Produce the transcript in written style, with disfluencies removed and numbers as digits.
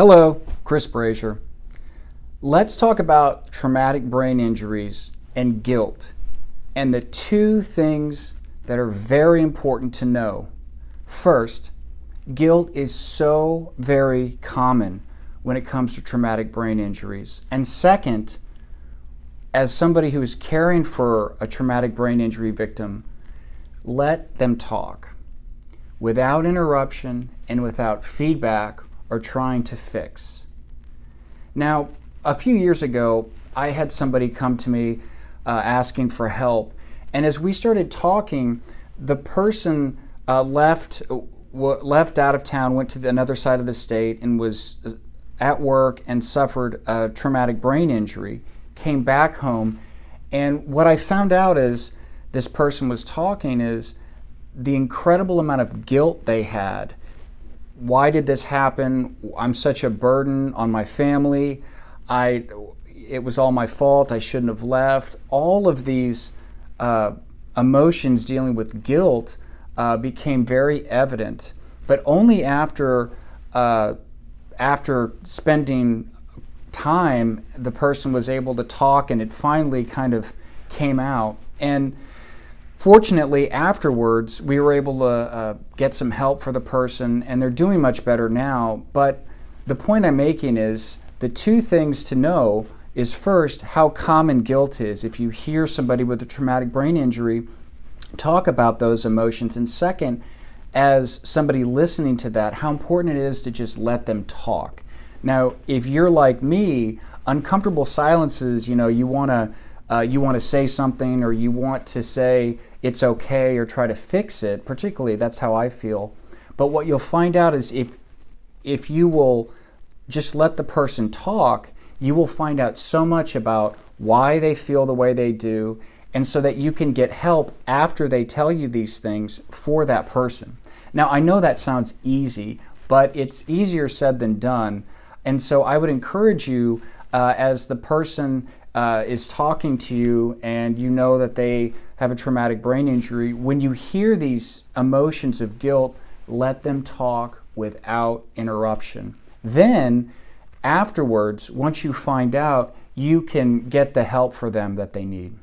Hello, Chris Brasure. Let's talk about traumatic brain injuries and guilt, and the two things that are very important to know. First, guilt is so very common when it comes to traumatic brain injuries. And second, as somebody who is caring for a traumatic brain injury victim, let them talk without interruption and without feedback or trying to fix. Now, a few years ago, I had somebody come to me asking for help, and as we started talking, the person left out of town, went to another side of the state, and was at work and suffered a traumatic brain injury, came back home, and what I found out as this person was talking is the incredible amount of guilt they had. Why did this happen? I'm such a burden on my family. It was all my fault. I shouldn't have left. All of these emotions dealing with guilt became very evident, but only after spending time, the person was able to talk, and it finally kind of came out. And fortunately, afterwards, we were able to get some help for the person, and they're doing much better now. But the point I'm making is the two things to know is, first, how common guilt is. If you hear somebody with a traumatic brain injury, talk about those emotions. And second, as somebody listening to that, how important it is to just let them talk. Now, if you're like me, uncomfortable silences, you want to say something, or you want to say it's okay or try to fix it. Particularly, that's how I feel. But what you'll find out is if you will just let the person talk, you will find out so much about why they feel the way they do, and so that you can get help after they tell you these things for that person. Now, I know that sounds easy, but it's easier said than done. And so I would encourage you, as the person is talking to you and you know that they have a traumatic brain injury, when you hear these emotions of guilt, let them talk without interruption. Then, afterwards, once you find out, you can get the help for them that they need.